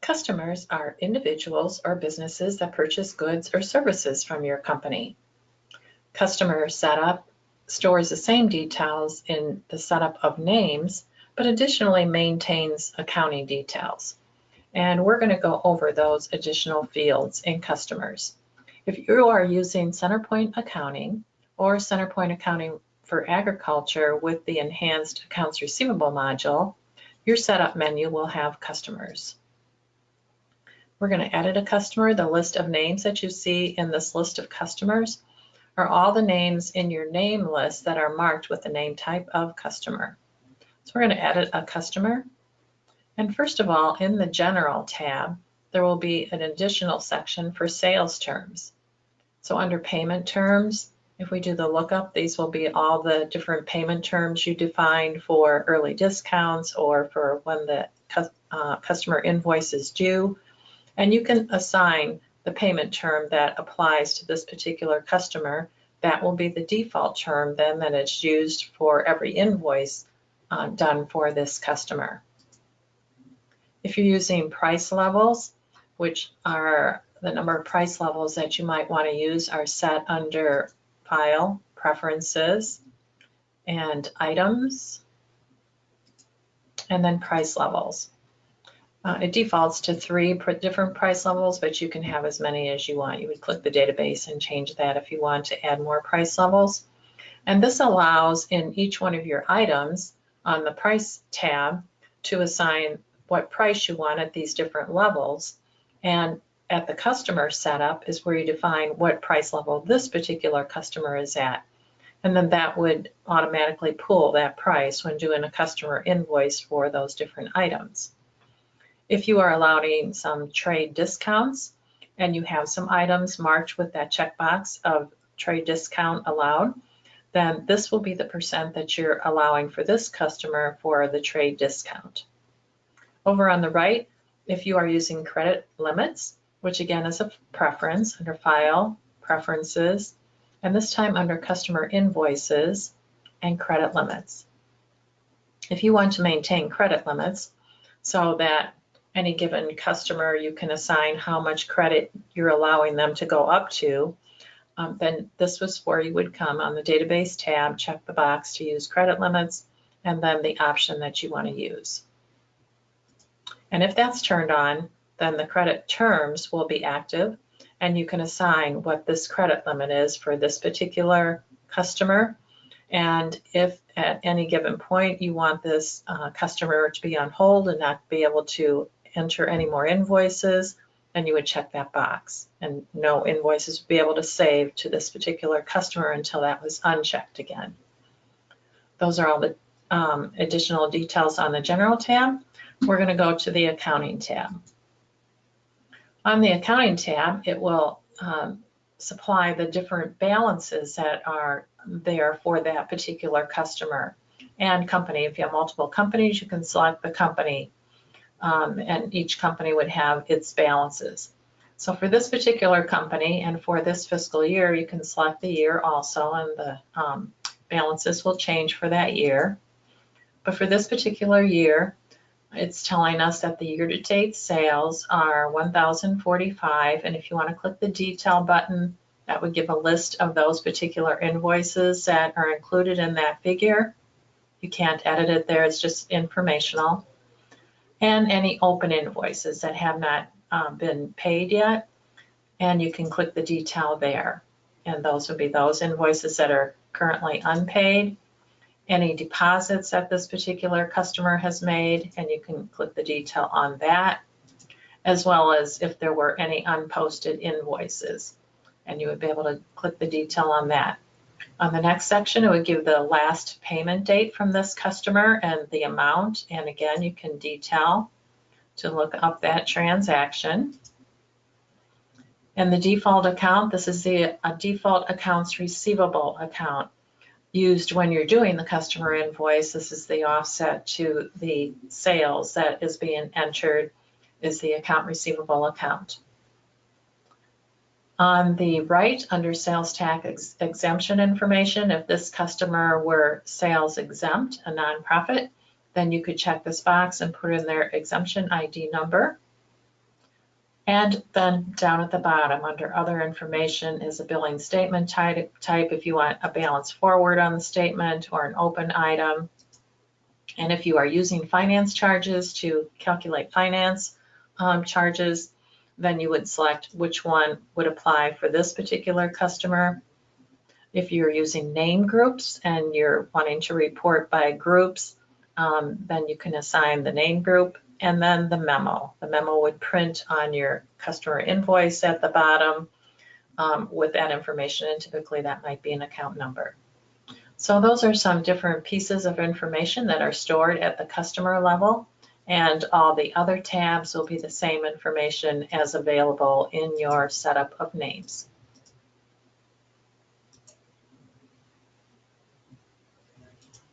Customers are individuals or businesses that purchase goods or services from your company. Customer setup stores the same details in the setup of names, but additionally maintains accounting details. And we're going to go over those additional fields in customers. If you are using CenterPoint Accounting or CenterPoint Accounting for Agriculture with the Enhanced Accounts Receivable module, your setup menu will have customers. We're going to edit a customer. The list of names that you see in this list of customers are all the names in your name list that are marked with the name type of customer. So we're going to edit a customer. And first of all, in the General tab, there will be an additional section for sales terms. So under payment terms, if we do the lookup, these will be all the different payment terms you define for early discounts or for when the customer invoice is due. And you can assign the payment term that applies to this particular customer. That will be the default term then that is used for every invoice done for this customer. If you're using price levels, which are the number of price levels that you might want to use, are set under File, Preferences, and Items, and then Price Levels. It defaults to 3 different price levels, but you can have as many as you want. You would click the database and change that if you want to add more price levels. And this allows in each one of your items on the Price tab to assign what price you want at these different levels. And at the customer setup is where you define what price level this particular customer is at. And then that would automatically pull that price when doing a customer invoice for those different items. If you are allowing some trade discounts and you have some items marked with that checkbox of trade discount allowed, then this will be the percent that you're allowing for this customer for the trade discount. Over on the right, if you are using credit limits, which again is a preference under File, Preferences, and this time under Customer Invoices and Credit Limits. If you want to maintain credit limits so that any given customer you can assign how much credit you're allowing them to go up to, then this was where you would come on the Database tab, check the box to use credit limits, and then the option that you want to use. And if that's turned on, then the credit terms will be active, and you can assign what this credit limit is for this particular customer. And if at any given point you want this customer to be on hold and not be able to enter any more invoices, then you would check that box, and no invoices would be able to save to this particular customer until that was unchecked again. Those are all the additional details on the General tab. We're going to go to the Accounting tab. On the Accounting tab, it will supply the different balances that are there for that particular customer and company. If you have multiple companies, you can select the company, and each company would have its balances. So for this particular company and for this fiscal year, you can select the year also, and the balances will change for that year. But for this particular year, it's telling us that the year-to-date sales are 1,045, and if you want to click the detail button, that would give a list of those particular invoices that are included in that figure. You can't edit it there, it's just informational. And any open invoices that have not been paid yet, and you can click the detail there. And those would be those invoices that are currently unpaid, any deposits that this particular customer has made, and you can click the detail on that, as well as if there were any unposted invoices, and you would be able to click the detail on that. On the next section, it would give the last payment date from this customer and the amount, and again, you can detail to look up that transaction. And the default account, this is a default accounts receivable account used when you're doing the customer invoice. This is the offset to the sales that is being entered, is the account receivable account. On the right, under sales tax exemption information, if this customer were sales exempt, a nonprofit, then you could check this box and put in their exemption ID number. And then down at the bottom under other information is a billing statement type if you want a balance forward on the statement or an open item. And if you are using finance charges to calculate finance charges, then you would select which one would apply for this particular customer. If you're using name groups and you're wanting to report by groups, then you can assign the name group and then the memo. The memo would print on your customer invoice at the bottom with that information, and typically that might be an account number. So those are some different pieces of information that are stored at the customer level, and all the other tabs will be the same information as available in your setup of names.